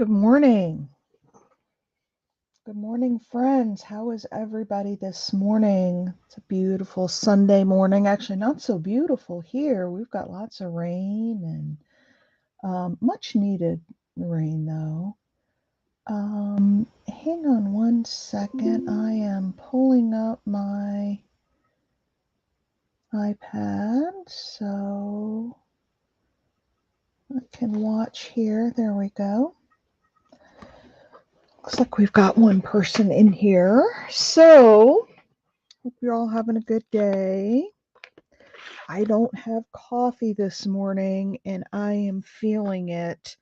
Good morning. Good morning, friends. How is everybody this morning? It's a beautiful Sunday morning. Actually, not so beautiful here. We've got lots of rain and much needed rain, though. Hang on one second. I am pulling up my iPad so I can watch here. There we go. Looks like we've got one person in here. So, hope you're all having a good day. I don't have coffee this morning and I am feeling it.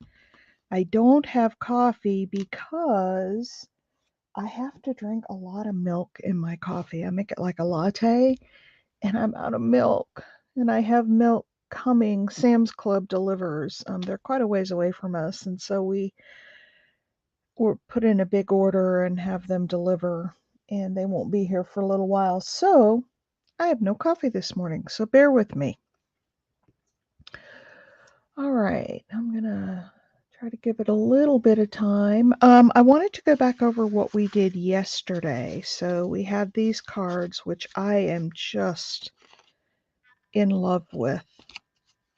I don't have coffee because I have to drink a lot of milk in my coffee. I make it like a latte and I'm out of milk. And I have milk coming. Sam's Club delivers. They're quite a ways away from us. And so we put in a big order and have them deliver. And they won't be here for a little while. So I have no coffee this morning. So bear with me. All right, I'm gonna try to give it a little bit of time. I wanted to go back over what we did yesterday. So we had these cards, which I am just in love with,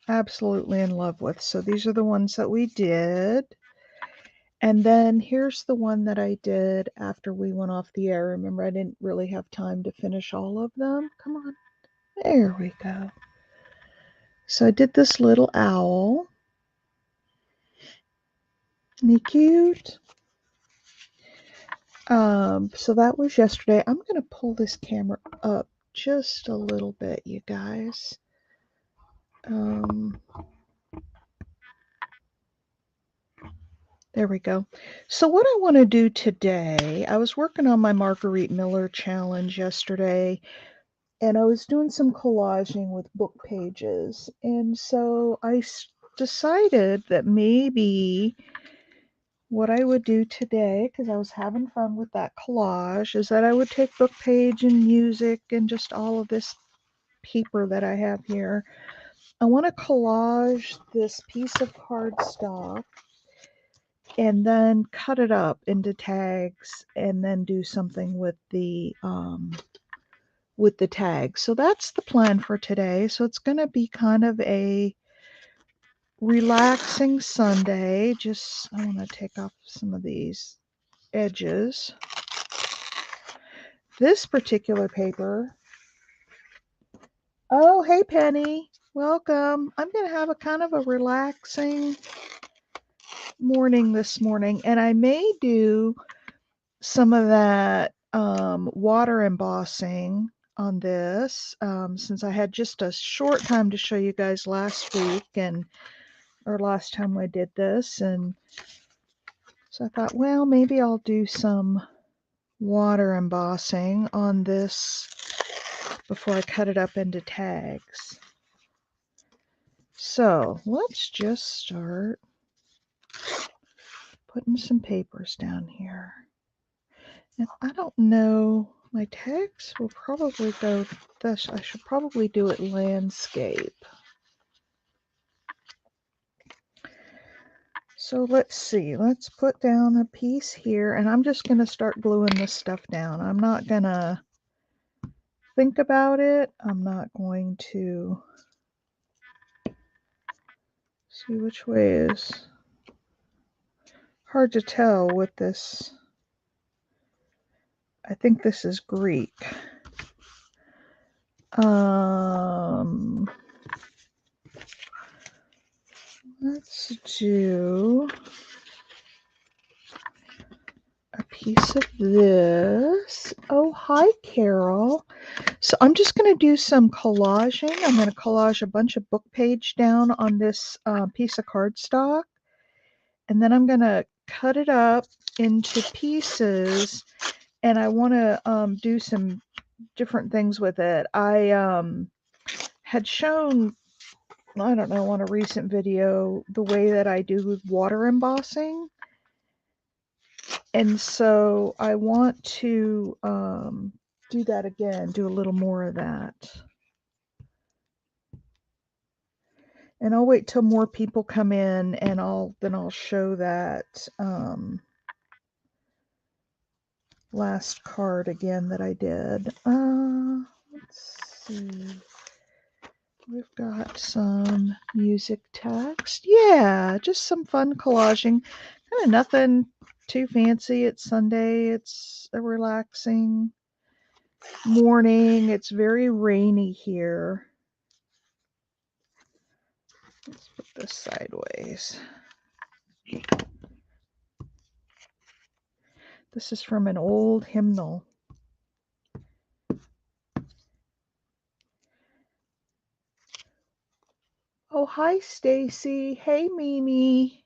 absolutely in love with. So these are the ones that we did. And then here's the one that I did after we went off the air. Remember, I didn't really have time to finish all of them. Come on, there we go. So I did this little owl. Isn't he cute? So that was yesterday. I'm going to pull this camera up just a little bit, you guys. There we go. So what I want to do today, I was working on my Marguerite Miller challenge yesterday, and I was doing some collaging with book pages. And so I decided that maybe what I would do today, because I was having fun with that collage, is that I would take book page and music and just all of this paper that I have here. I want to collage this piece of cardstock and then cut it up into tags and then do something with the tags. So that's the plan for today. So it's going to be kind of a relaxing Sunday. Just I want to take off some of these edges. This particular paper. Oh, hey Penny. Welcome. I'm going to have a kind of a relaxing morning this morning, and I may do some of that water embossing on this since I had just a short time to show you guys last week or last time I did this, and so I thought, well, maybe I'll do some water embossing on this before I cut it up into tags. So let's just start putting some papers down here. And I don't know, my tags will probably go this. I should probably do it landscape. So let's see, let's put down a piece here, and I'm just going to start gluing this stuff down. I'm not going to think about it. I'm not going to see which way is hard to tell with this. I think this is Greek. Let's do a piece of this. Oh, hi, Carol. So I'm just going to do some collaging. I'm going to collage a bunch of book page down on this piece of cardstock. And then I'm going to cut it up into pieces. And I want to do some different things with it. I had shown, I don't know, on a recent video, the way that I do with water embossing. And so I want to do that again, do a little more of that. And I'll wait till more people come in, and then I'll show that last card again that I did. Let's see. We've got some music text. Yeah, just some fun collaging. Kind of nothing too fancy. It's Sunday. It's a relaxing morning. It's very rainy here. Let's put this sideways. This is from an old hymnal. Oh, hi, Stacy. Hey, Mimi.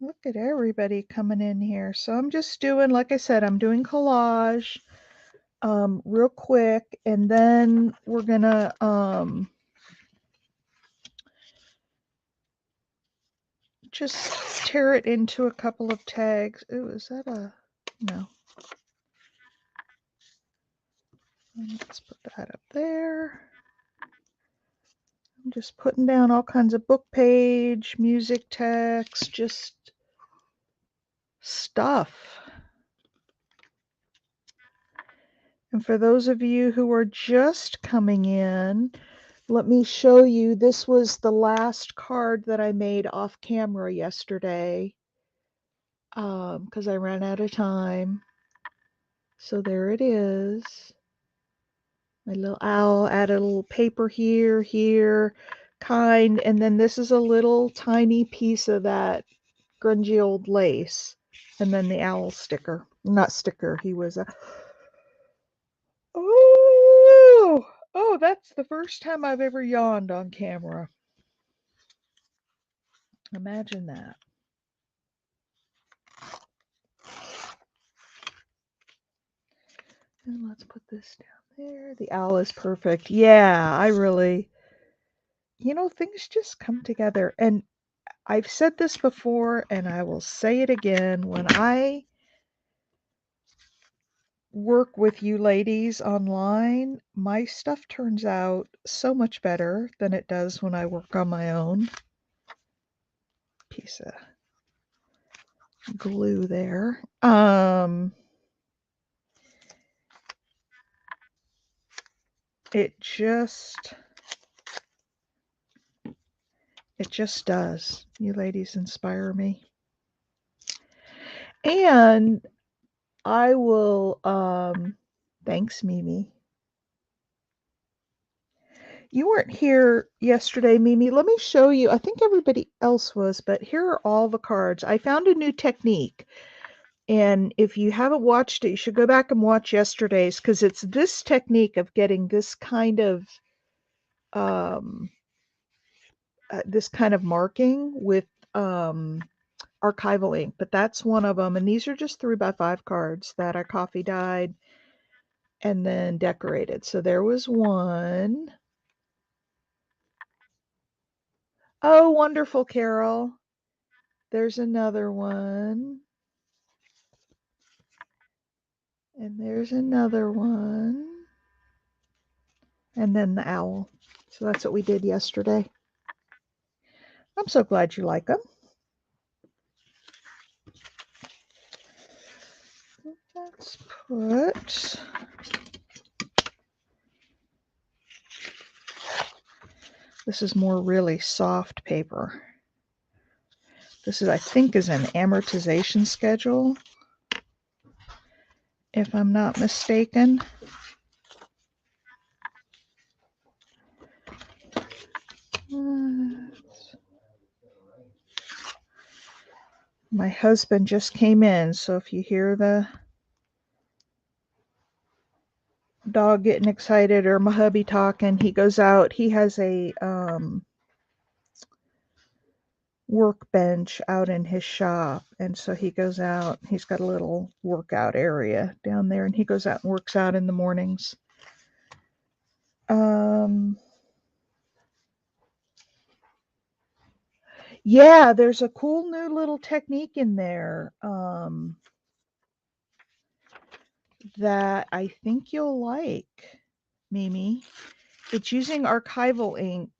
Look at everybody coming in here. So I'm just doing, like I said, I'm doing collage real quick, and then we're gonna just tear it into a couple of tags. Ooh, is that a, no. Let's put that up there. I'm just putting down all kinds of book page, music text, just stuff. And for those of you who are just coming in, let me show you. This was the last card that I made off camera yesterday because I ran out of time. So there it is. My little owl, added a little paper here, kind. And then this is a little tiny piece of that grungy old lace. And then the owl sticker. Not sticker, he was a... Oh, that's the first time I've ever yawned on camera. Imagine that. And let's put this down there. The owl is perfect. Yeah, I really, things just come together. And I've said this before, and I will say it again. When I work with you ladies online, my stuff turns out so much better than it does when I work on my own. Piece of glue there. It just does. You ladies inspire me. And I will, thanks, Mimi. You weren't here yesterday, Mimi. Let me show you. I think everybody else was, but here are all the cards. I found a new technique. And if you haven't watched it, you should go back and watch yesterday's, because it's this technique of getting this kind of marking with archival ink. But that's one of them. And these are just 3x5 cards that I coffee dyed and then decorated. So there was one. Oh, wonderful, Carol. There's another one. And there's another one. And then the owl. So that's what we did yesterday. I'm so glad you like them. Let's put... This is more really soft paper. This is, I think, is an amortization schedule, if I'm not mistaken. My husband just came in, so if you hear the dog getting excited or my hubby talking, he goes out. He has a workbench out in his shop, and so he goes out. He's got a little workout area down there, and he goes out and works out in the mornings. Yeah, there's a cool new little technique in there that I think you'll like, Mimi. It's using archival ink.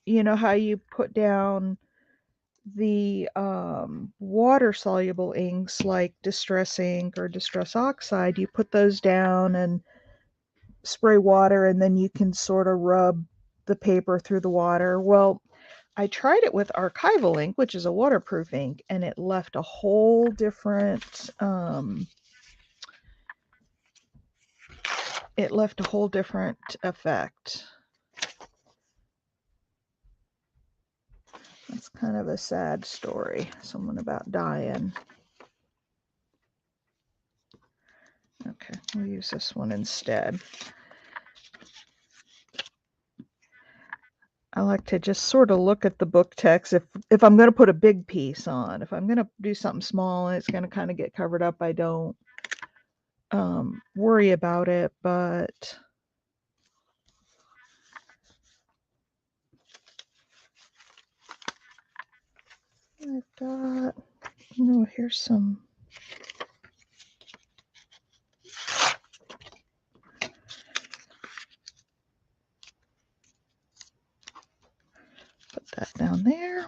you know how you put down the water soluble inks like Distress ink or Distress oxide, you put those down and spray water, and then you can sort of rub the paper through the water. Well, I tried it with archival ink, which is a waterproof ink, and it left a whole different effect. That's kind of a sad story. Someone about dying. Okay, we'll use this one instead. I like to just sort of look at the book text if I'm going to put a big piece on. If I'm going to do something small and it's going to kind of get covered up, I don't worry about it. But I've got, here's some. Put that down there.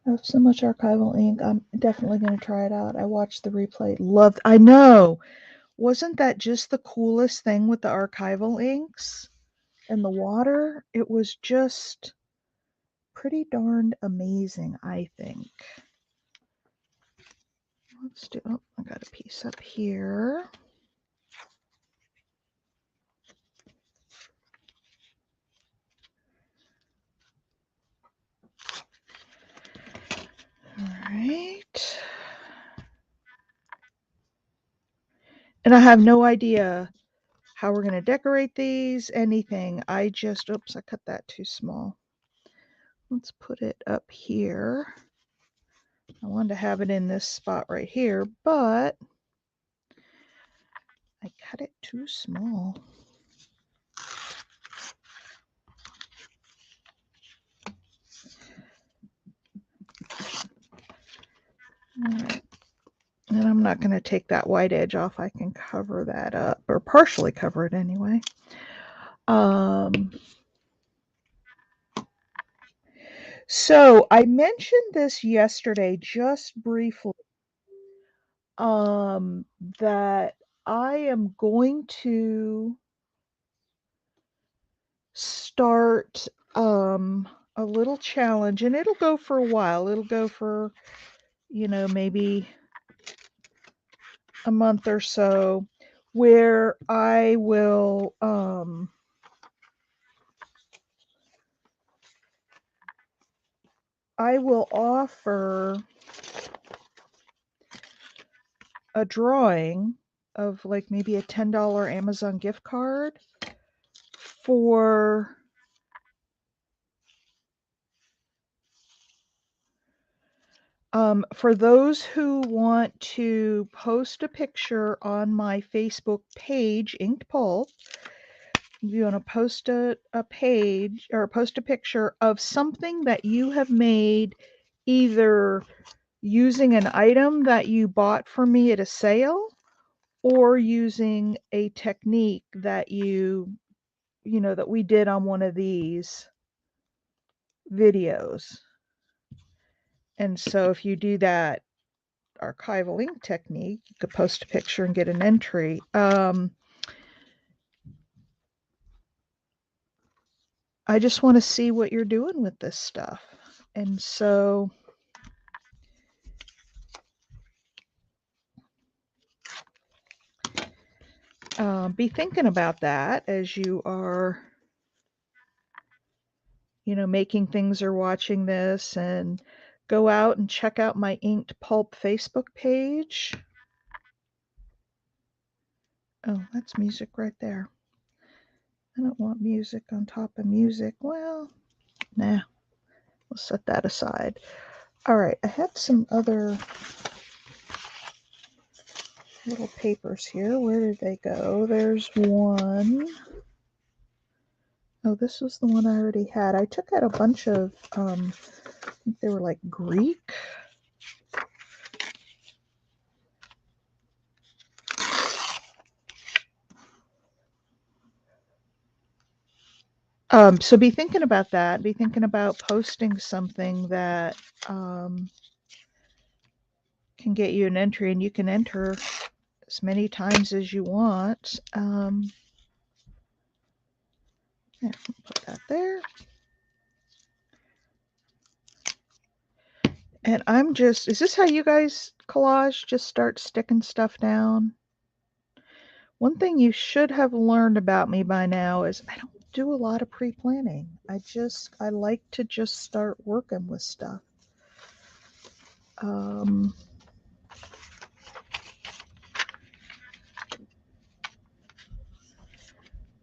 I have so much archival ink. I'm definitely going to try it out. I watched the replay. Loved. I know. Wasn't that just the coolest thing with the archival inks and the water? It was just pretty darned amazing, I think. Let's do, oh, I got a piece up here. All right. And I have no idea how we're going to decorate these, anything. I just, oops, I cut that too small. Let's put it up here. I wanted to have it in this spot right here, but I cut it too small. All right. And I'm not going to take that white edge off. I can cover that up, or partially cover it anyway. So I mentioned this yesterday just briefly, that I am going to start a little challenge, and it'll go for a while. It'll go for, maybe a month or so, where I will offer a drawing of like maybe a $10 Amazon gift card for those who want to post a picture on my Facebook page, Inked Pulp. You want to post a page or post a picture of something that you have made, either using an item that you bought from me at a sale, or using a technique that that we did on one of these videos. And so if you do that archival ink technique, you could post a picture and get an entry. I just want to see what you're doing with this stuff. And so be thinking about that as you are, making things or watching this, and go out and check out my Inked Pulp Facebook page. Oh, that's music right there. I don't want music on top of music. Well, nah, we'll set that aside. All right, I have some other little papers here. Where did they go? There's one. Oh, this was the one I already had. I took out a bunch of, I think they were like Greek. So be thinking about that. Be thinking about posting something that can get you an entry, and you can enter as many times as you want. Yeah, put that there. And I'm just, is this how you guys collage? Just start sticking stuff down? One thing you should have learned about me by now is I don't do a lot of pre-planning. I like to just start working with stuff.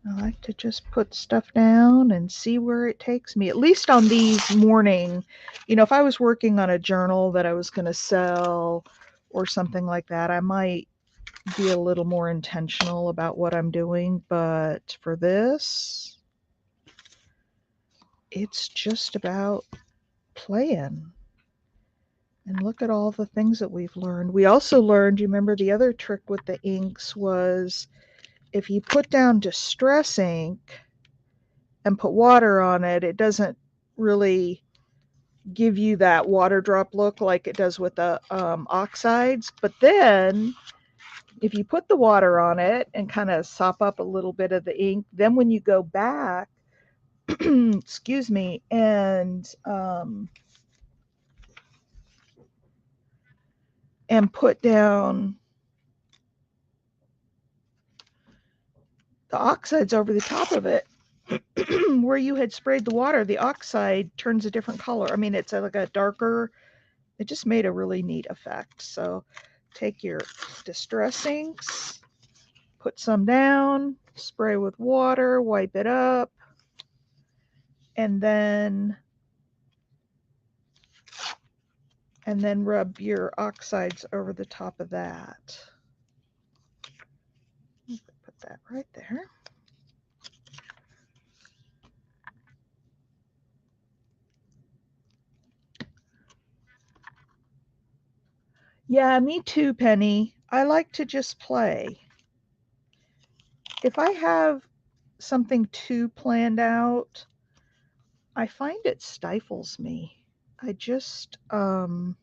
I like to just put stuff down and see where it takes me, at least on these morning. If I was working on a journal that I was going to sell or something like that, I might be a little more intentional about what I'm doing. But for this, it's just about playing. And look at all the things that we've learned. We also learned, you remember the other trick with the inks was if you put down distress ink and put water on it, it doesn't really give you that water drop look like it does with the oxides. But then if you put the water on it and kind of sop up a little bit of the ink, then when you go back, excuse me, and put down the oxides over the top of it, where you had sprayed the water, the oxide turns a different color. I mean, it's like a darker, it just made a really neat effect. So take your distress inks, put some down, spray with water, wipe it up, and then rub your oxides over the top of that. Put that right there. Yeah, me too, Penny. I like to just play. If I have something too planned out, I find it stifles me. I just, okay,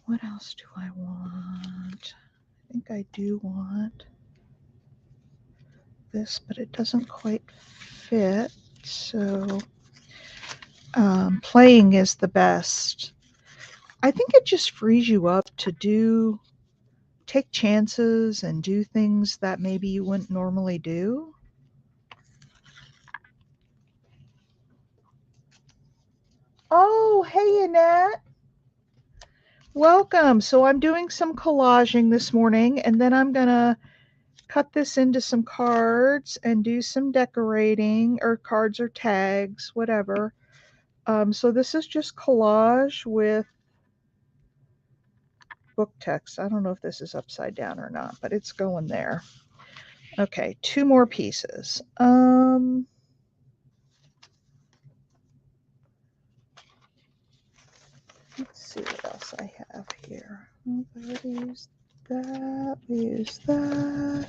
what else do I want? I think I do want this, but it doesn't quite fit. So playing is the best. I think it just frees you up to take chances and do things that maybe you wouldn't normally do. Oh, hey, Annette. Welcome. So I'm doing some collaging this morning, and then I'm going to cut this into some cards and do some decorating, or cards or tags, whatever. So this is just collage with book text. I don't know if this is upside down or not, but it's going there. Okay, 2 more pieces. Let's see what else I have here. We use that. We use that.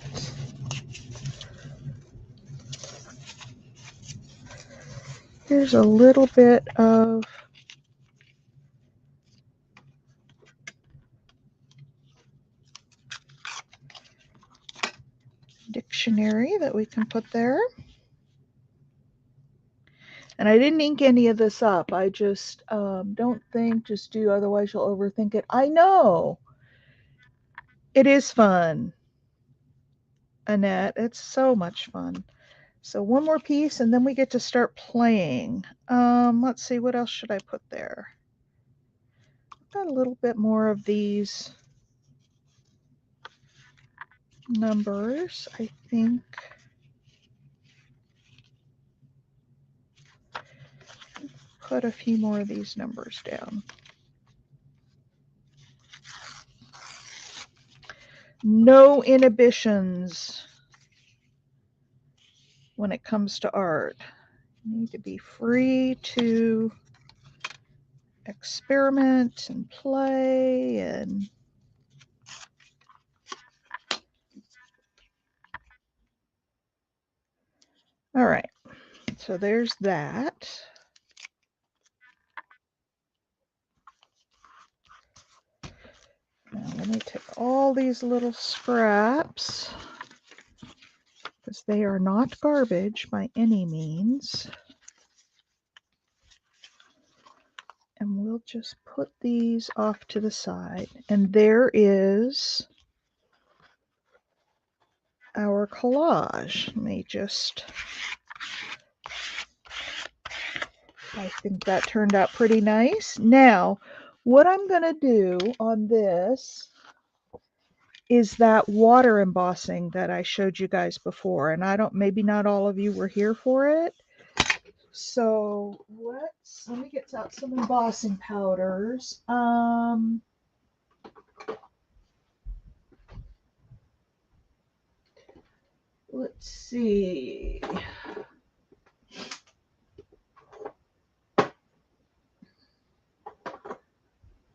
Here's a little bit of dictionary that we can put there. And I didn't ink any of this up. I just don't think, just do, otherwise you'll overthink it. I know. It is fun, Annette. It's so much fun. So one more piece, and then we get to start playing. Let's see, what else should I put there? Got a little bit more of these numbers, I think. Put a few more of these numbers down. No inhibitions when it comes to art. You need to be free to experiment and play and All right, so there's that. Now let me take all these little scraps, because they are not garbage by any means. And we'll just put these off to the side. And there is our collage. Let me just, I think that turned out pretty nice. Now, what I'm going to do on this is that water embossing that I showed you guys before. And I don't, maybe not all of you were here for it. So let me get out some embossing powders. Let's see.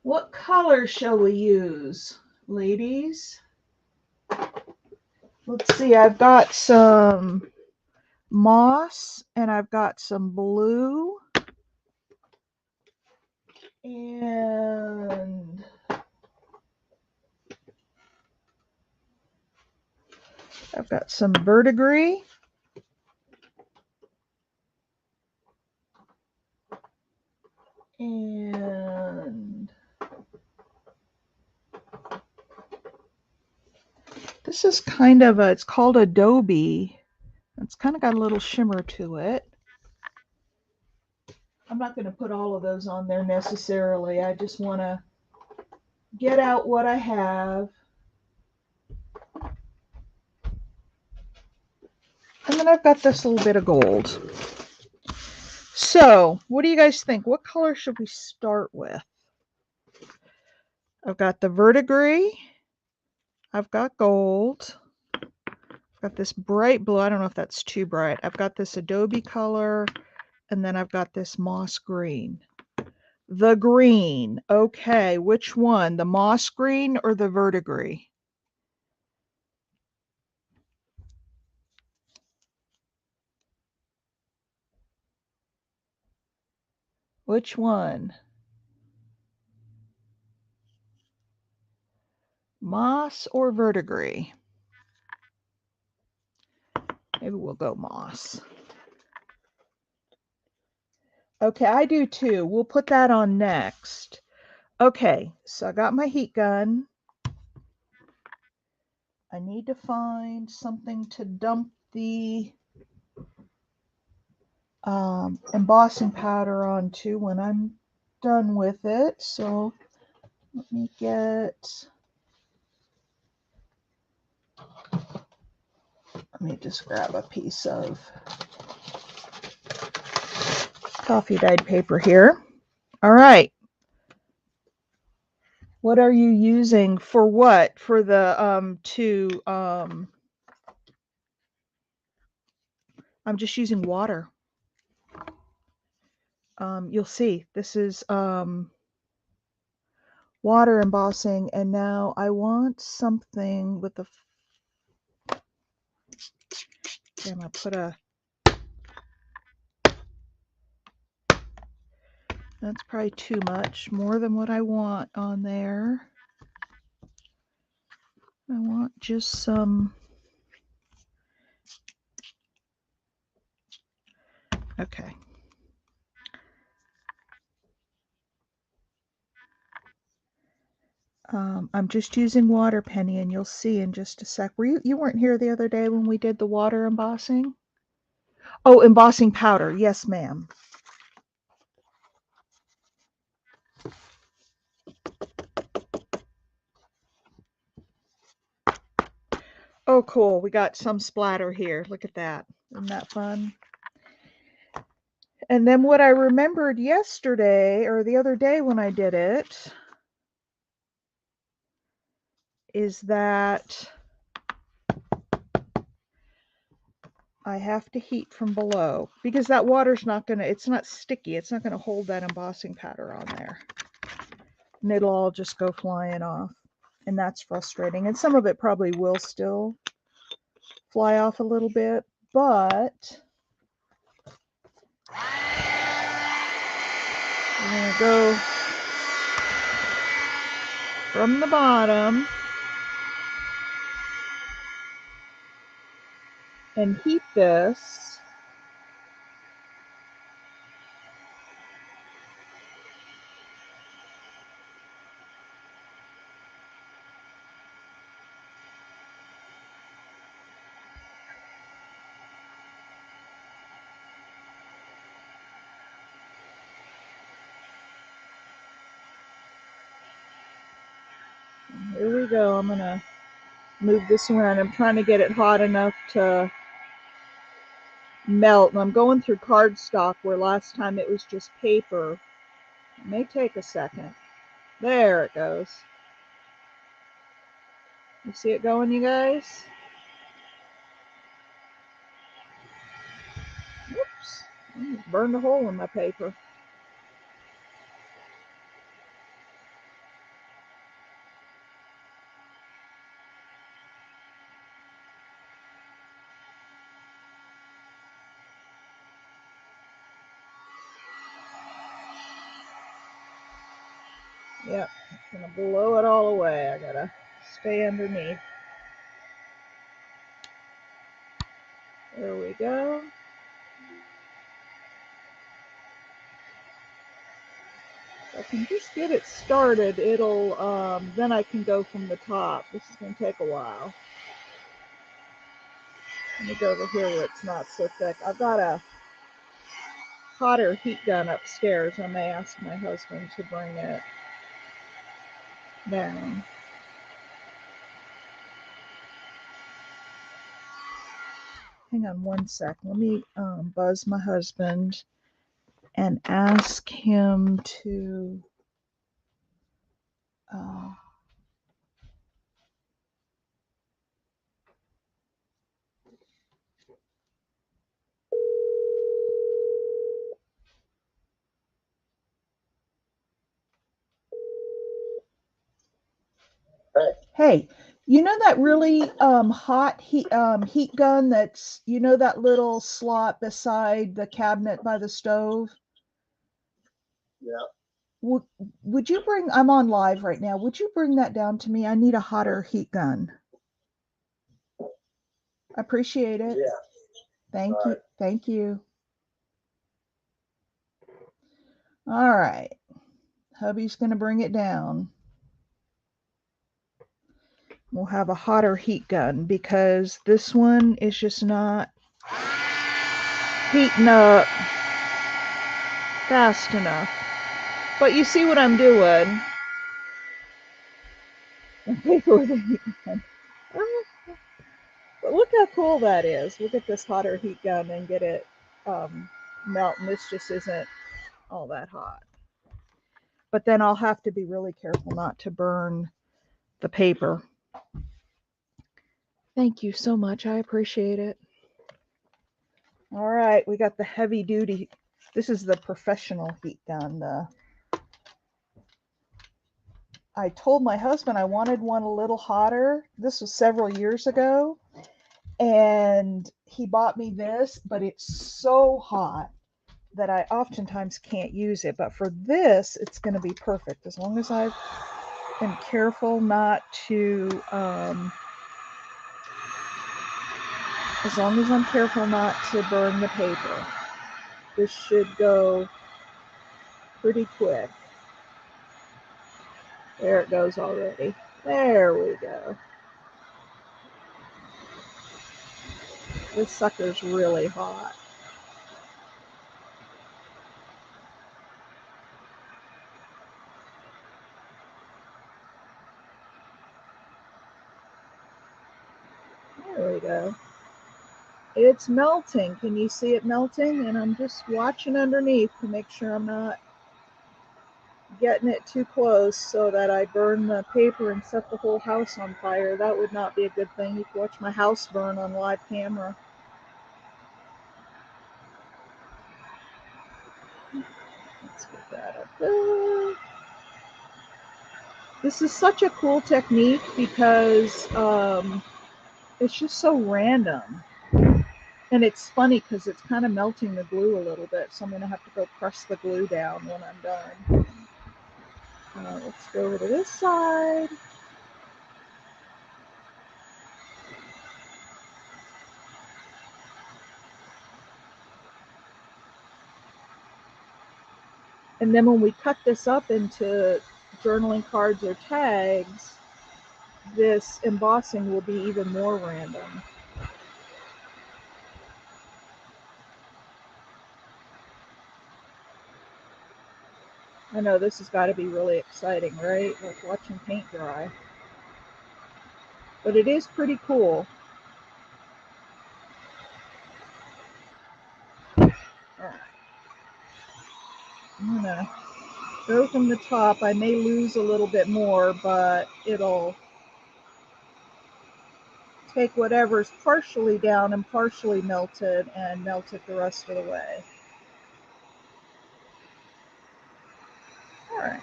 What color shall we use, ladies? Let's see, I've got some moss and I've got some blue. And I've got some verdigris. And this is kind of it's called Adobe. It's kind of got a little shimmer to it. I'm not going to put all of those on there necessarily. I just want to get out what I have. And then I've got this little bit of gold. So, what do you guys think? What color should we start with? I've got the verdigris. I've got gold. I've got this bright blue. I don't know if that's too bright. I've got this Adobe color. And then I've got this moss green. The green. Okay, which one? The moss green or the verdigris? Which one? Moss or verdigris? Maybe we'll go moss. Okay, I do too. We'll put that on next. Okay, so I got my heat gun. I need to find something to dump the embossing powder onto when I'm done with it. So let me just grab a piece of coffee dyed paper here. All right. What are you using for what? For the I'm just using water. You'll see this is water embossing, and now I want something with the I'm gonna put that's probably too much, more than what I want on there. I want just some. Okay. I'm just using water, Penny, and you'll see in just a sec. You weren't here the other day when we did the water embossing? Oh, embossing powder. Yes, ma'am. Oh, cool. We got some splatter here. Look at that. Isn't that fun? And then what I remembered yesterday or the other day when I did it is that I have to heat from below because that water's not going to, it's not sticky. It's not going to hold that embossing powder on there. And it'll all just go flying off. And that's frustrating. And some of it probably will still fly off a little bit, but We're going to go from the bottom and heat this. And here we go. I'm going to move this around. I'm trying to get it hot enough to melt, and I'm going through cardstock where last time it was just paper. It may take a second. There it goes. You see it going, you guys? Whoops. I just burned a hole in my paper. Yep, it's gonna blow it all away. I gotta stay underneath. There we go. If I can just get it started, it'll, then I can go from the top. This is gonna take a while. Let me go over here where it's not so thick. I've got a hotter heat gun upstairs. I may ask my husband to bring it down. Hang on one sec. Let me buzz my husband and ask him to hey, you know that really hot heat gun that's, you know, that little slot beside the cabinet by the stove? Yeah. Would you bring, I'm on live right now, would you bring that down to me? I need a hotter heat gun. I appreciate it. Yeah. Thank you. Thank you. All right. Hubby's going to bring it down. We'll have a hotter heat gun because this one is just not heating up fast enough. But you see what I'm doing. But look how cool that is. Look at this hotter heat gun and get it melt. And this just isn't all that hot. But then I'll have to be really careful not to burn the paper. Thank you so much. I appreciate it. All right, we got the heavy duty. This is the professional heat gun. I told my husband I wanted one a little hotter. This was several years ago. And he bought me this, but it's so hot that I oftentimes can't use it. But for this, it's going to be perfect as long as I am careful not to, as long as I'm careful not to burn the paper. This should go pretty quick. There it goes already. There we go. This sucker's really hot. There we go. It's melting. Can you see it melting? And I'm just watching underneath to make sure I'm not getting it too close so that I burn the paper and set the whole house on fire. That would not be a good thing. You can watch my house burn on live camera. Let's get that up there. This is such a cool technique because it's just so random. And it's funny because it's kind of melting the glue a little bit, so I'm going to have to go press the glue down when I'm done. Let's go over to this side. And then when we cut this up into journaling cards or tags, this embossing will be even more random. I know this has got to be really exciting, right? Like watching paint dry. But it is pretty cool. All right. I'm gonna go from the top. I may lose a little bit more, but it'll take whatever's partially down and partially melted and melt it the rest of the way. All right.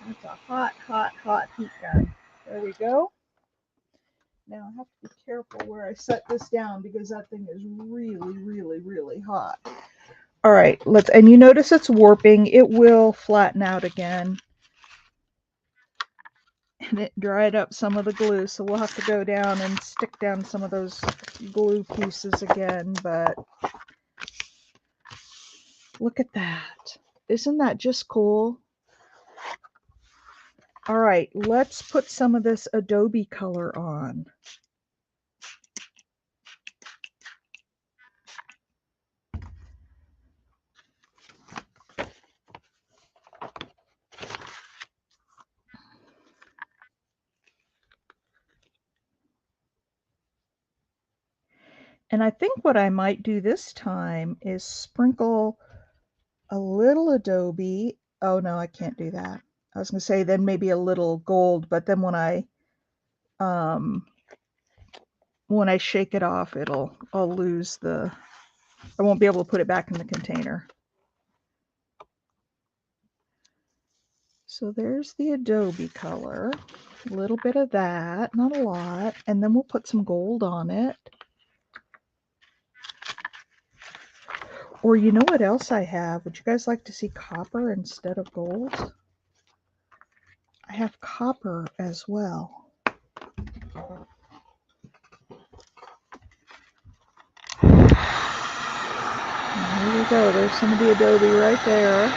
That's a hot, hot, hot heat gun. There we go. Now I have to be careful where I set this down because that thing is really, really, really hot. All right, and you notice it's warping. It will flatten out again. And it dried up some of the glue, so we'll have to go down and stick down some of those glue pieces again, but look at that. Isn't that just cool? All right, let's put some of this Adobe color on. And I think what I might do this time is sprinkle a little Adobe. Oh no, I can't do that. I was going to say then maybe a little gold, but then when I shake it off, I'll lose I won't be able to put it back in the container. So there's the Adobe color, a little bit of that, not a lot, and then we'll put some gold on it. Or you know what else I have? Would you guys like to see copper instead of gold? I have copper as well. And here we go. There's some of the Adobe right there.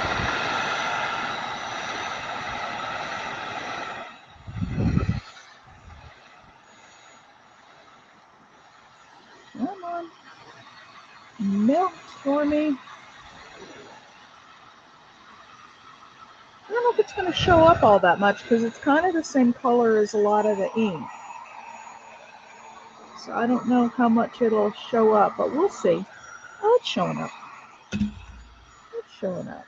Come on. Melt for me. I don't know if it's going to show up all that much because it's kind of the same color as a lot of the ink. So I don't know how much it'll show up, but we'll see. Oh, it's showing up. It's showing up.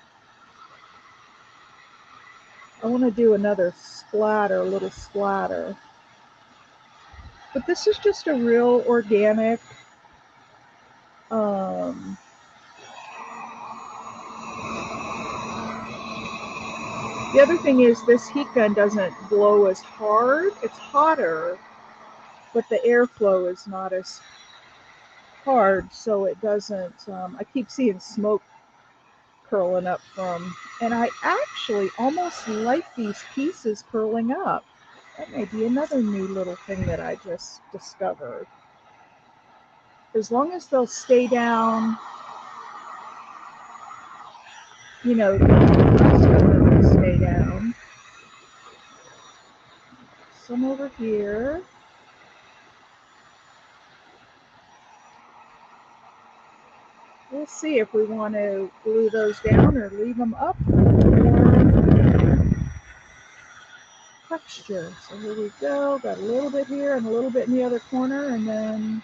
I want to do another splatter, a little splatter. But this is just a real organic, the other thing is this heat gun doesn't blow as hard. It's hotter, but the airflow is not as hard, so it doesn't, I keep seeing smoke curling up from, and I actually almost like these pieces curling up. That may be another new little thing that I just discovered. As long as they'll stay down, you know, the rest of them will stay down. Some over here. We'll see if we want to glue those down or leave them up for texture. So here we go. Got a little bit here and a little bit in the other corner, and then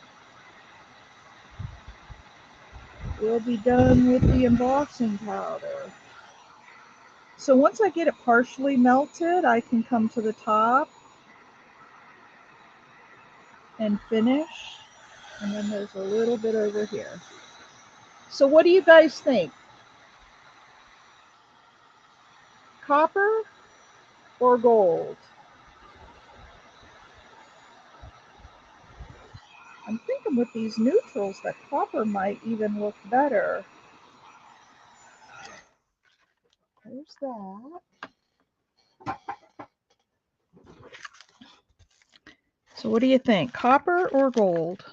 we'll be done with the embossing powder. So once I get it partially melted, I can come to the top and finish. And then there's a little bit over here. So what do you guys think? Copper or gold? I'm thinking with these neutrals that copper might even look better. There's that. So what do you think, copper or gold?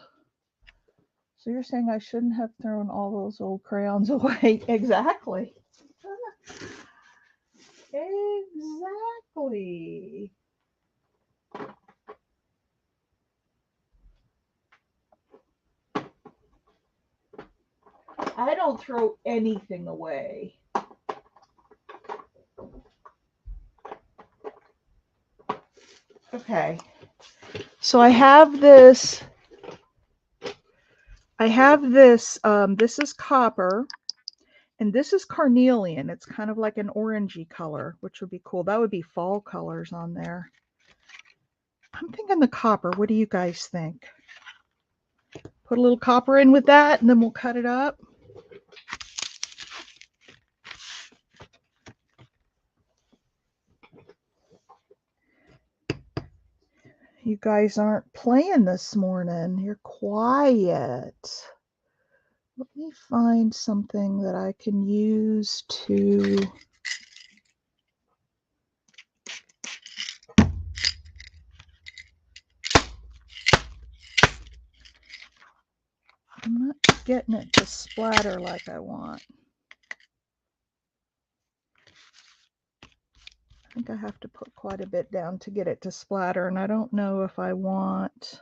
So you're saying I shouldn't have thrown all those old crayons away? Exactly. Exactly. I don't throw anything away. Okay. So I have this. This is copper, and this is carnelian. It's kind of like an orangey color, which would be cool. That would be fall colors on there. I'm thinking the copper. What do you guys think? Put a little copper in with that, and then we'll cut it up. You guys aren't playing this morning. You're quiet. Let me find something that I can use to... I'm not getting it to splatter like I want. I think I have to put quite a bit down to get it to splatter, and I don't know if I want...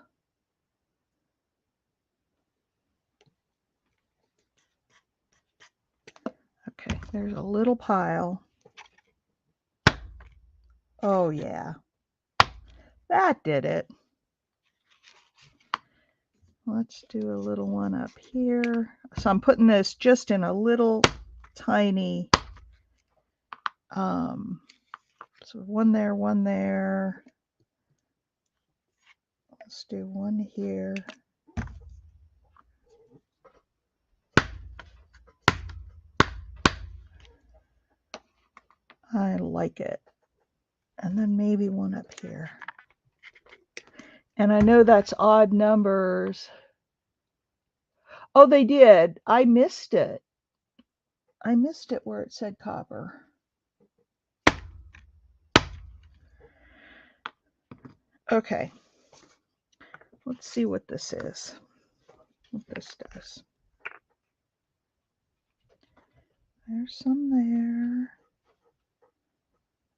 Okay, there's a little pile. Oh yeah, that did it. Let's do a little one up here. So I'm putting this just in a little tiny, so one there, one there. Let's do one here. I like it. And then maybe one up here. And I know that's odd numbers. Oh, they did. I missed it. I missed it where it said copper. Okay. Let's see what this is. What this does. There's some there.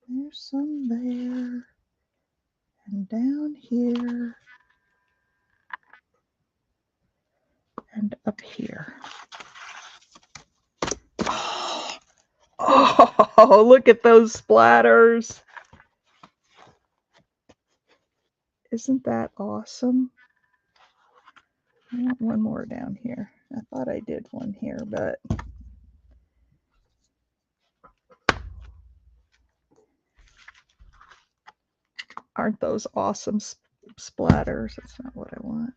There's some there. And down here. And up here. Oh, look at those splatters. Isn't that awesome? I want one more down here. I thought I did one here, but aren't those awesome splatters? That's not what I want.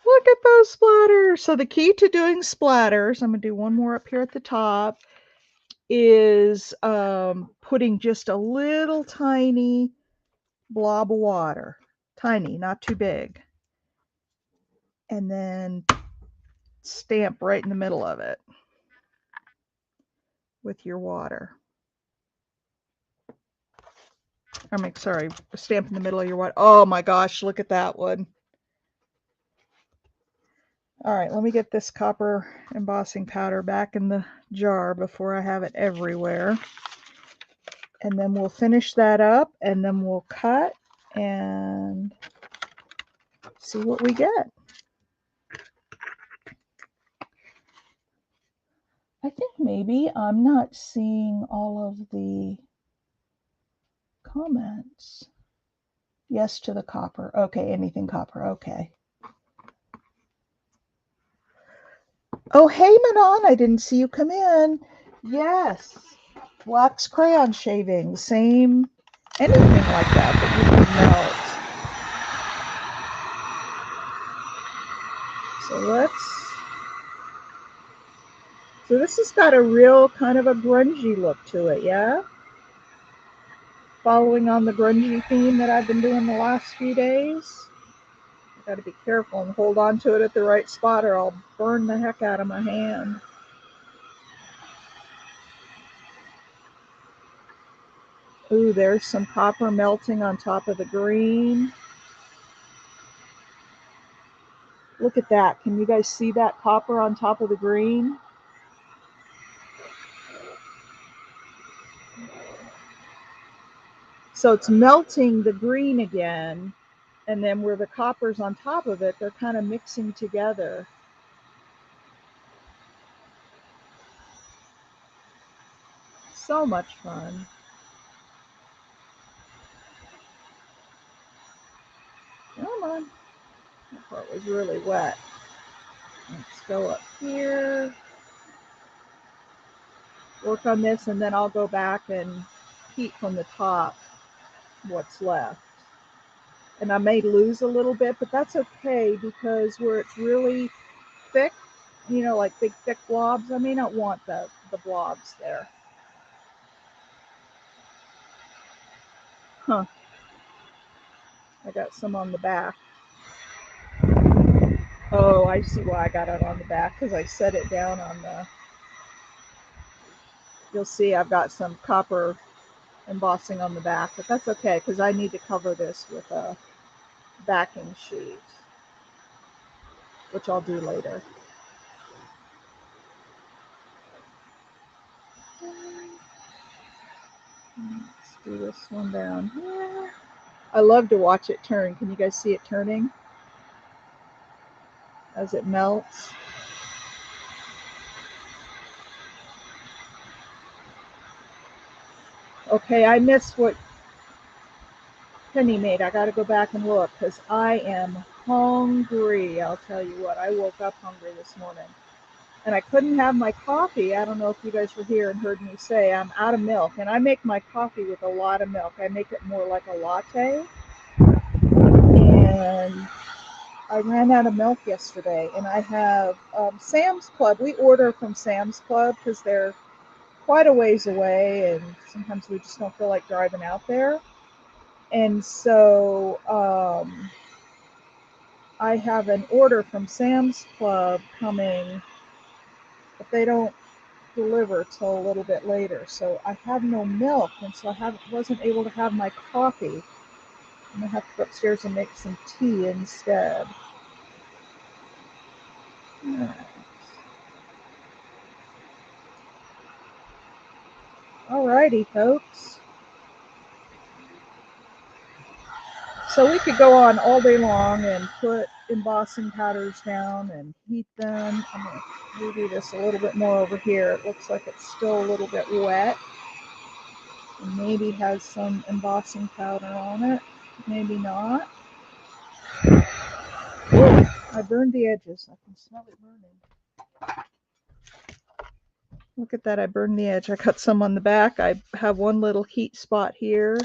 Look at those splatters. So the key to doing splatters, I'm going to do one more up here at the top, is putting just a little tiny blob of water. Tiny, not too big. And then stamp right in the middle of it with your water. Sorry, stamp in the middle of your water. Oh my gosh, look at that one. All right, let me get this copper embossing powder back in the jar before I have it everywhere. And then we'll finish that up, and then we'll cut and see what we get. I think maybe I'm not seeing all of the comments. Yes to the copper. Okay, anything copper. Okay. Oh, hey, Manon, I didn't see you come in. Yes, wax crayon shaving, same, anything like that you can melt. So this has got a real kind of a grungy look to it, yeah? following on the grungy theme that I've been doing the last few days. I got to be careful and hold on to it at the right spot or I'll burn the heck out of my hand. Ooh, there's some copper melting on top of the green. Look at that. Can you guys see that copper on top of the green? So it's melting the green again, and then where the copper's on top of it, they're kind of mixing together. So much fun. Come on. That part was really wet. Let's go up here. Work on this, and then I'll go back and heat from the top what's left. And I may lose a little bit, but that's okay because where it's really thick, you know, like big thick blobs, I may not want the blobs there. Huh. I got some on the back. Oh, I see why I got it on the back, because I set it down on the, you'll see I've got some copper embossing on the back, but that's okay because I need to cover this with a backing sheet, which I'll do later. Let's do this one down here. I love to watch it turn. Can you guys see it turning as it melts? Okay, I missed what Penny made. I got to go back and look because I am hungry. I'll tell you what, I woke up hungry this morning and I couldn't have my coffee. I don't know if you guys were here and heard me say I'm out of milk, and I make my coffee with a lot of milk. I make it more like a latte, and I ran out of milk yesterday, and I have Sam's Club. We order from Sam's Club because they're quite a ways away, and sometimes we just don't feel like driving out there. And so I have an order from Sam's Club coming, but they don't deliver till a little bit later. So I have no milk, and so I wasn't able to have my coffee. I'm gonna have to go upstairs and make some tea instead. Alrighty, folks. So we could go on all day long and put embossing powders down and heat them. I'm going to do this a little bit more over here. It looks like it's still a little bit wet. And maybe has some embossing powder on it. Maybe not. Ooh, I burned the edges. I can smell it burning. Look at that. I burned the edge. I got some on the back. I have one little heat spot here.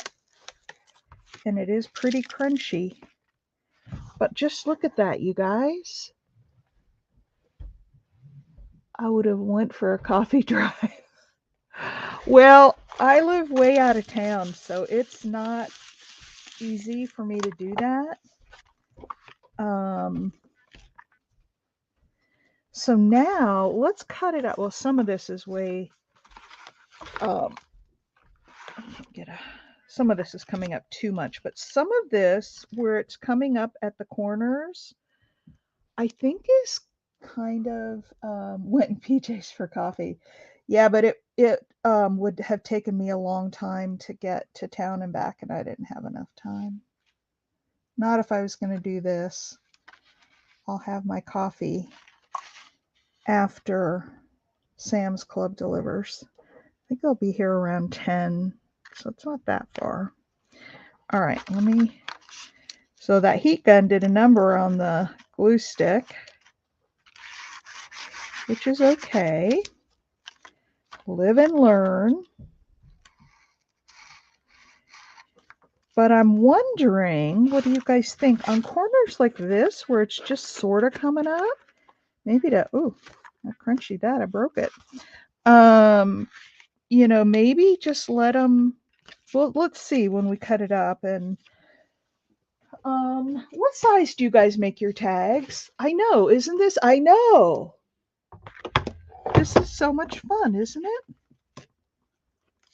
And it is pretty crunchy. But just look at that, you guys. I would have went for a coffee drive. Well, I live way out of town, so it's not easy for me to do that. So now let's cut it out. Well, some of this is way, some of this is coming up too much, but some of this where it's coming up at the corners, I think is kind of went in PJs for coffee. Yeah, but it would have taken me a long time to get to town and back, and I didn't have enough time. Not if I was going to do this. I'll have my coffee after Sam's Club delivers. I think I'll be here around 10, so it's not that far. All right, so that heat gun did a number on the glue stick, which is okay. Live and learn. But I'm wondering, what do you guys think? On corners like this, where it's just sort of coming up, maybe I crunchy that, I broke it. You know, maybe just let them well, let's see when we cut it up. And what size do you guys make your tags? I know, isn't this? I know. This is so much fun, isn't it?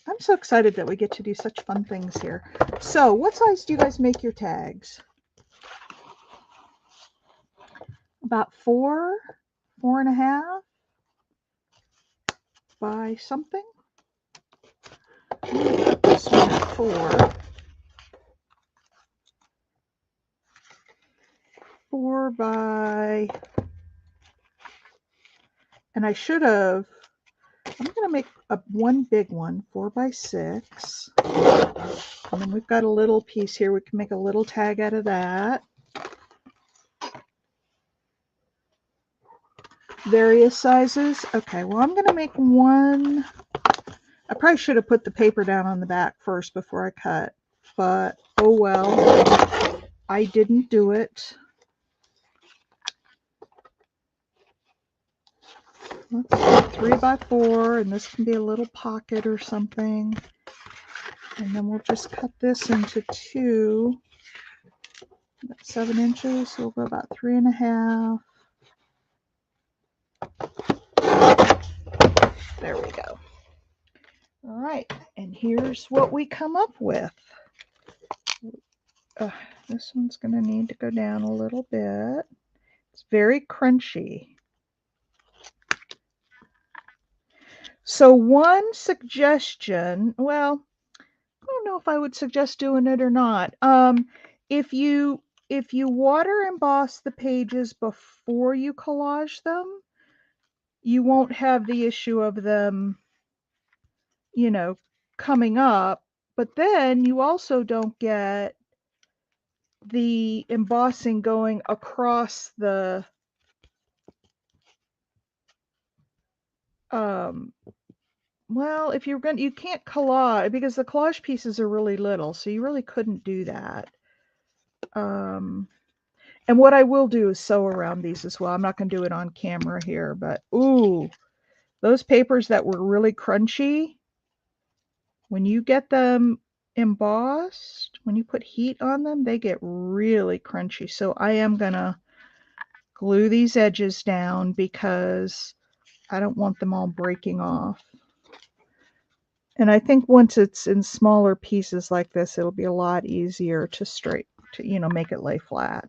I'm so excited that we get to do such fun things here. So, what size do you guys make your tags? About 4, 4.5 by something. I'm going to put this one at 4. 4 by, and I should have, I'm going to make one big one, 4 by 6. And then we've got a little piece here. We can make a little tag out of that. Various sizes. Okay, well, I'm going to make one. I probably should have put the paper down on the back first before I cut, but oh well, I didn't do it. Let's do 3 by 4, and this can be a little pocket or something. And then we'll just cut this into 2. That's 7 inches, so we'll go about 3.5. There we go. All right, and here's what we come up with. This one's going to need to go down a little bit. It's very crunchy. So one suggestion, well, I don't know if I would suggest doing it or not. If you water emboss the pages before you collage them, you won't have the issue of them, you know, coming up. But then you also don't get the embossing going across the well, if you're going to, you can't collage because the collage pieces are really little, so you really couldn't do that. And what I will do is sew around these as well. I'm not going to do it on camera here, but ooh, those papers that were really crunchy, when you get them embossed, when you put heat on them, they get really crunchy. So I am going to glue these edges down because I don't want them all breaking off. And I think once it's in smaller pieces like this, it'll be a lot easier to make it lay flat.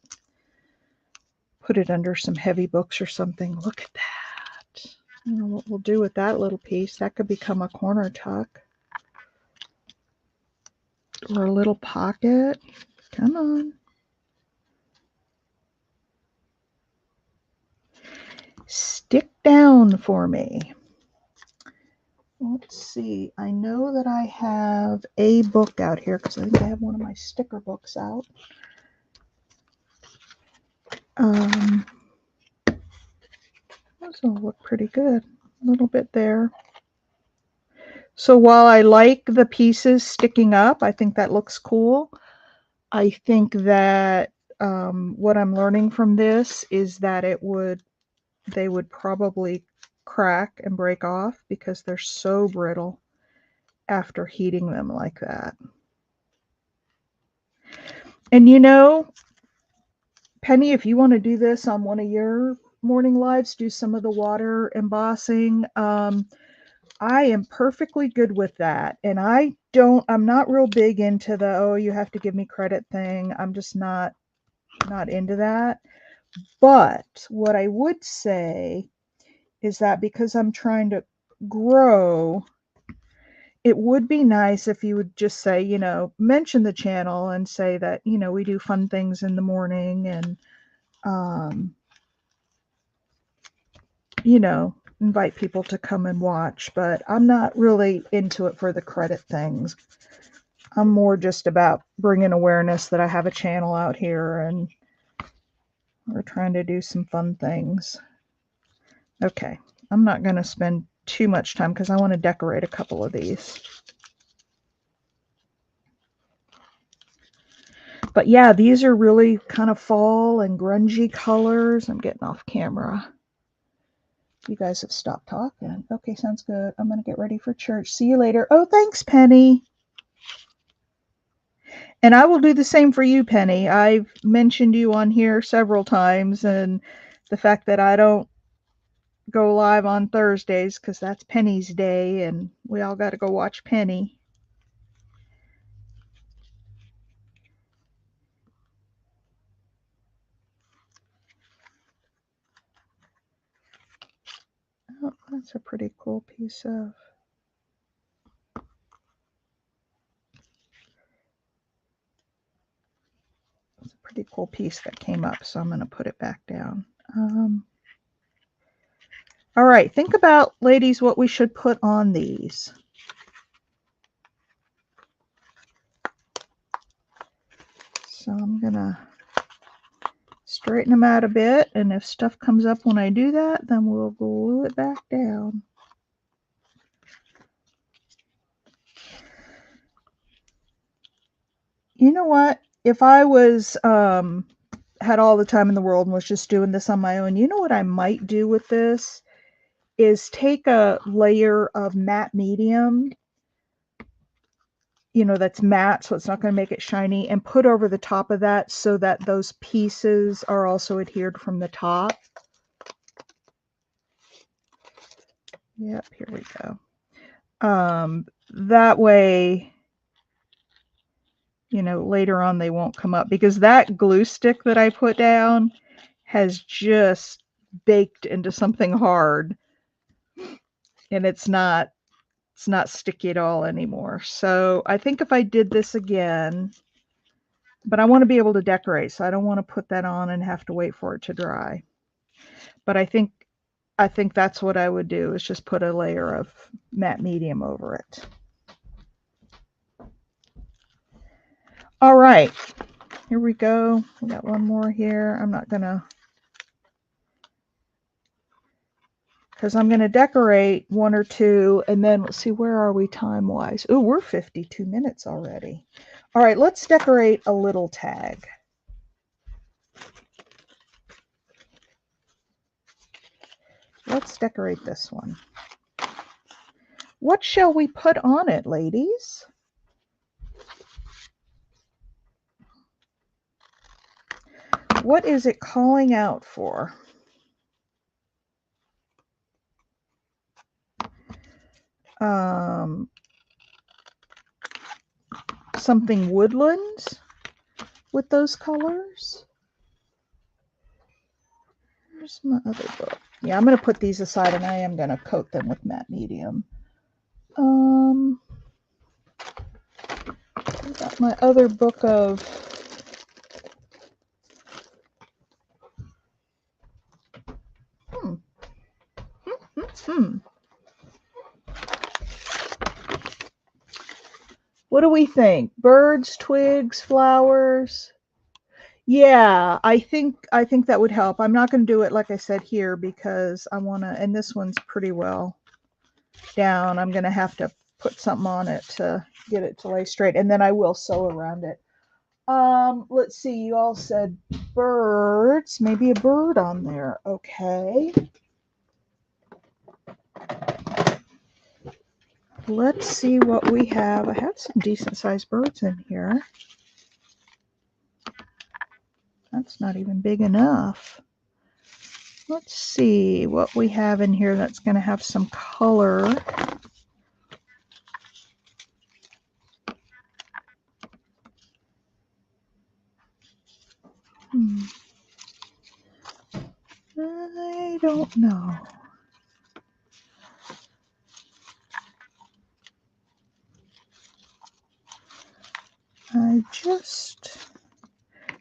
Put it under some heavy books or something. Look at that. I don't know what we'll do with that little piece. That could become a corner tuck. Or a little pocket. Come on. Stick down for me. Let's see. I know that I have a book out here because I think I have one of my sticker books out. Those will look pretty good. A little bit there. So while I like the pieces sticking up, I think that looks cool. I think that what I'm learning from this is that they would probably crack and break off because they're so brittle after heating them like that. And you know, Penny, if you want to do this on one of your morning lives, do some of the water embossing. I am perfectly good with that. And I'm not real big into the, oh, you have to give me credit thing. I'm just not into that. But what I would say is that because I'm trying to grow, it would be nice if you would just say, mention the channel and say that, we do fun things in the morning and, invite people to come and watch. But I'm not really into it for the credit things. I'm more just about bringing awareness that I have a channel out here and we're trying to do some fun things. Okay, I'm not going to spend too much time because I want to decorate a couple of these. But yeah, these are really kind of fall and grungy colors. I'm getting off camera. You guys have stopped talking. Okay, sounds good. I'm going to get ready for church. See you later. Oh, thanks, Penny. And I will do the same for you, Penny. I've mentioned you on here several times, and the fact that I don't go live on Thursdays because that's Penny's day, and we all got to go watch Penny. Oh, that's a pretty cool piece of. It's a pretty cool piece that came up, so I'm going to put it back down. All right, think about, ladies, what we should put on these. So I'm going to straighten them out a bit, and if stuff comes up when I do that, then we'll glue it back down. You know what? If I was had all the time in the world and was just doing this on my own, you know what I might do with this is take a layer of matte medium, you know, that's matte, so it's not going to make it shiny, and put over the top of that so that those pieces are also adhered from the top. Yep, here we go. That way, you know, later on they won't come up, because that glue stick that I put down has just baked into something hard, and it's not sticky at all anymore. So I think if I did this again, but I want to be able to decorate, so I don't want to put that on and have to wait for it to dry. But I think that's what I would do, is just put a layer of matte medium over it. All right, here we go. We got one more here. I'm not gonna, because I'm gonna decorate one or two, and then let's see, where are we time wise? Oh, we're 52 minutes already. All right, let's decorate a little tag. Let's decorate this one. What shall we put on it, ladies? What is it calling out for? Something woodland with those colors. Here's my other book. Yeah, I'm going to put these aside, and I am going to coat them with matte medium. I've got my other book of What do we think? Birds, twigs, flowers? Yeah, I think that would help. I'm not going to do it, like I said, here, because I want to, and this one's pretty well down. I'm going to have to put something on it to get it to lay straight, and then I will sew around it. Let's see, you all said birds, maybe a bird on there. Okay. Let's see what we have. I have some decent sized birds in here. That's not even big enough. Let's see what we have in here that's going to have some color. I don't know. I just,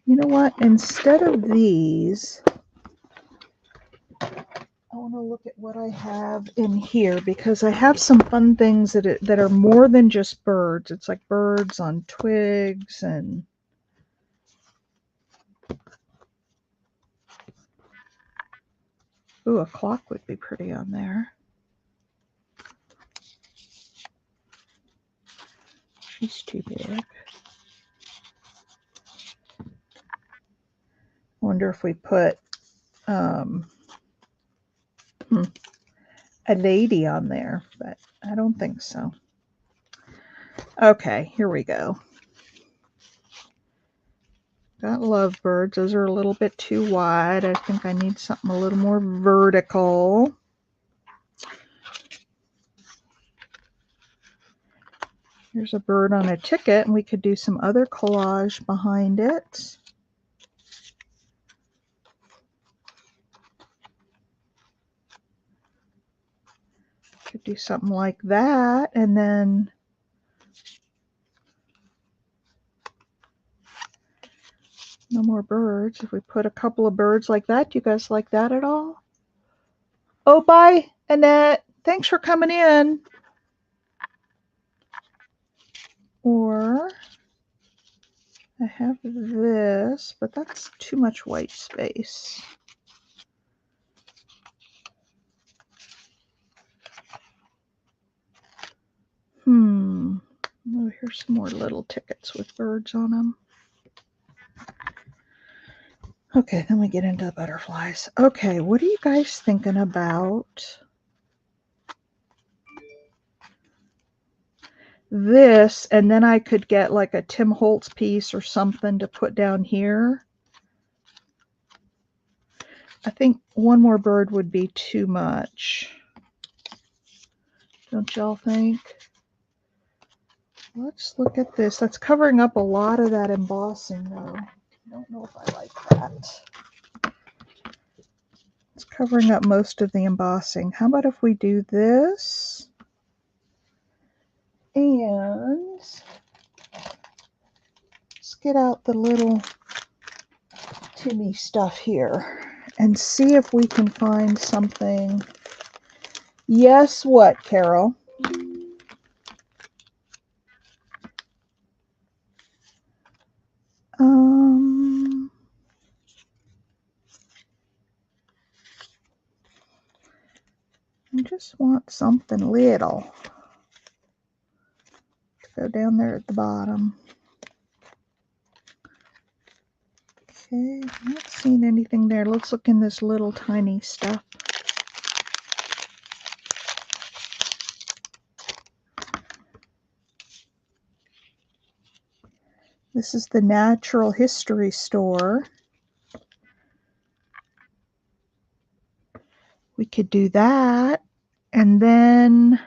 you know what? Instead of these, I want to look at what I have in here, because I have some fun things that are more than just birds. It's like birds on twigs, and ooh, a clock would be pretty on there. She's too big. I wonder if we put a lady on there, but I don't think so. Okay, here we go. got lovebirds. Those are a little bit too wide. I think I need something a little more vertical. Here's a bird on a ticket, and we could do some other collage behind it. Could do something like that, and then no more birds. If we put a couple of birds like that, do you guys like that at all? Oh, bye, Annette. Thanks for coming in. Or I have this, but that's too much white space. Oh, here's some more little tickets with birds on them. Okay, then we get into the butterflies. Okay, what are you guys thinking about this? And then I could get like a Tim Holtz piece or something to put down here. I think one more bird would be too much. Don't y'all think? Let's look at this. That's covering up a lot of that embossing though. I don't know if I like that. It's covering up most of the embossing. How about if we do this? And let's get out the little Timmy stuff here and see if we can find something. Yes, what, Carol? I just want something little to go down there at the bottom. Okay, I'm not seeing anything there. Let's look in this little tiny stuff. This is the Natural History Store. We could do that, and then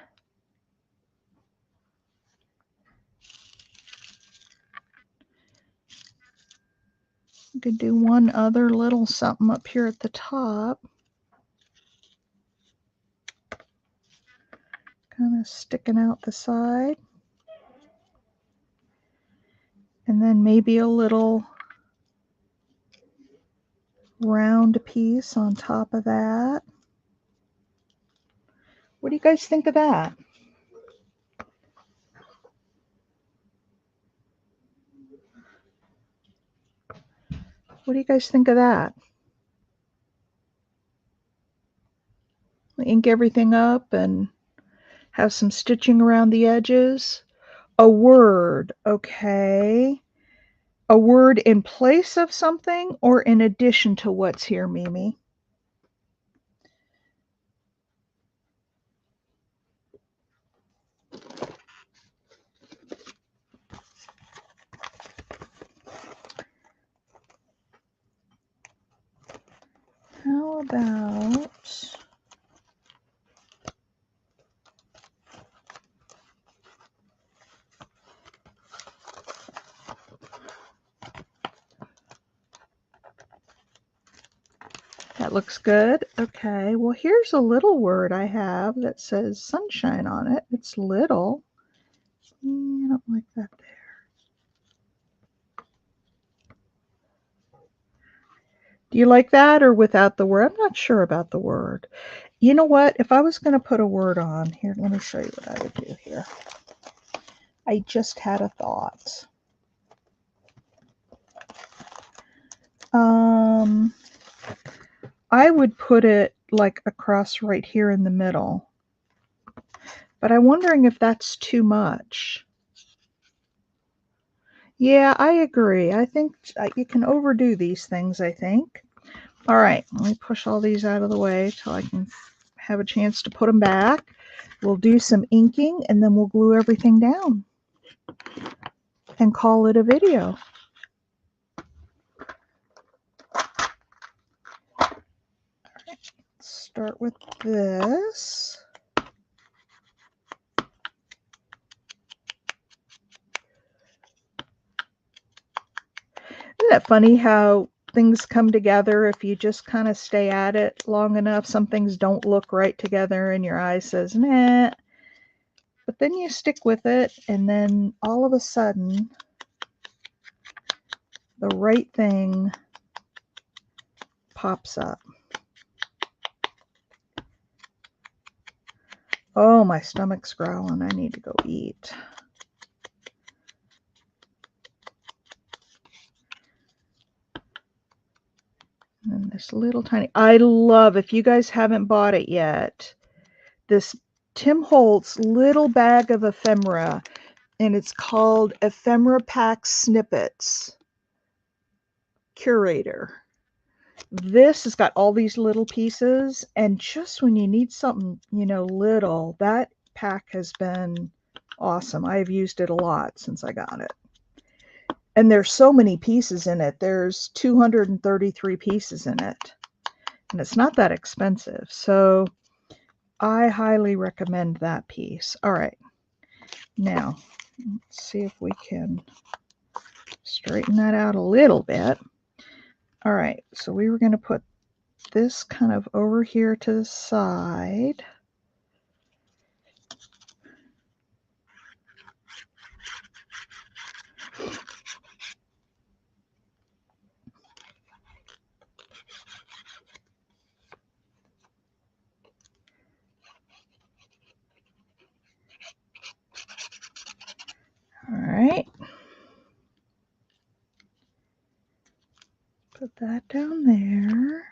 we could do one other little something up here at the top. Kind of sticking out the side. And then maybe a little round piece on top of that. What do you guys think of that? What do you guys think of that? Ink everything up and have some stitching around the edges. A word, okay. A word in place of something or in addition to what's here, Mimi? How about that? Looks good. Okay, well, here's a little word I have that says sunshine on it. It's little. I don't like that there. Do you like that or without the word? I'm not sure about the word. You know what? If I was going to put a word on here, let me show you what I would do here. I just had a thought. I would put it like across right here in the middle. But I'm wondering if that's too much. Yeah, I agree. I think you can overdo these things, I think. All right, let me push all these out of the way till I can have a chance to put them back. We'll do some inking and then we'll glue everything down and call it a video. start with this. Isn't it funny how things come together if you just kind of stay at it long enough? Some things don't look right together and your eye says, nah. But then you stick with it and then all of a sudden the right thing pops up. Oh, my stomach's growling. I need to go eat. And this little tiny, I love, if you guys haven't bought it yet, this Tim Holtz little bag of ephemera, and it's called Ephemera Pack Snippets Curator. This has got all these little pieces, and just when you need something, you know, little, that pack has been awesome. I have used it a lot since I got it. And there's so many pieces in it. There's 233 pieces in it. And it's not that expensive. So I highly recommend that piece. All right. Now, let's see if we can straighten that out a little bit. All right. So we were going to put this kind of over here to the side. All right. Put that down there.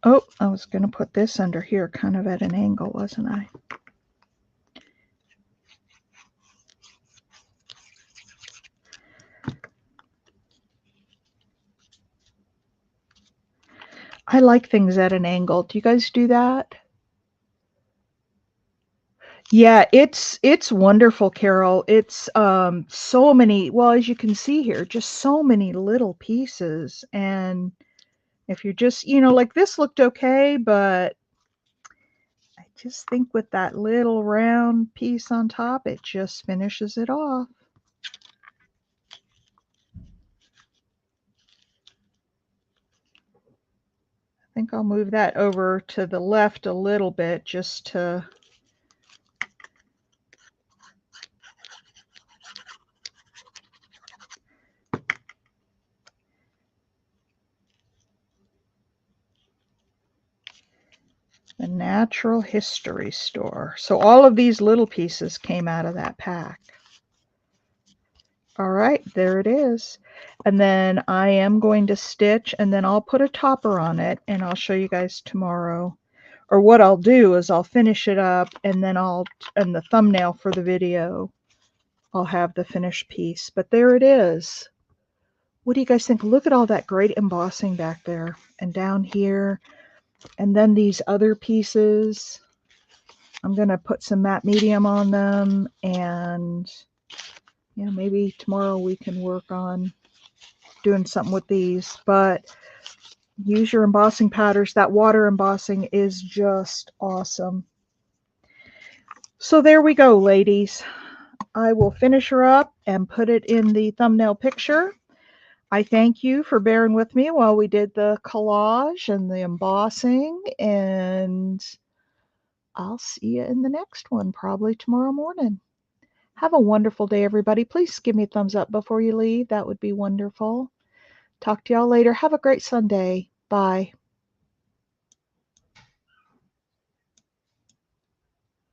Oh, I was going to put this under here kind of at an angle, wasn't I? I like things at an angle. Do you guys do that? Yeah, it's wonderful, Carol. It's so many, well, as you can see here, just so many little pieces. And if you're just, you know, like this looked okay, but I just think with that little round piece on top, it just finishes it off. I think I'll move that over to the left a little bit just to the Natural History Store. So all of these little pieces came out of that pack. All right, there it is. And then I am going to stitch, and then I'll put a topper on it, and I'll show you guys tomorrow. Or what I'll do is I'll finish it up, and then and the thumbnail for the video, I'll have the finished piece. But there it is. What do you guys think? Look at all that great embossing back there and down here. And then these other pieces, I'm going to put some matte medium on them, and you know, maybe tomorrow we can work on doing something with these. But use your embossing powders. That water embossing is just awesome. So there we go, ladies. I will finish her up and put it in the thumbnail picture. I thank you for bearing with me while we did the collage and the embossing, and I'll see you in the next one, probably tomorrow morning. Have a wonderful day, everybody. Please give me a thumbs up before you leave. That would be wonderful. Talk to y'all later. Have a great Sunday. Bye.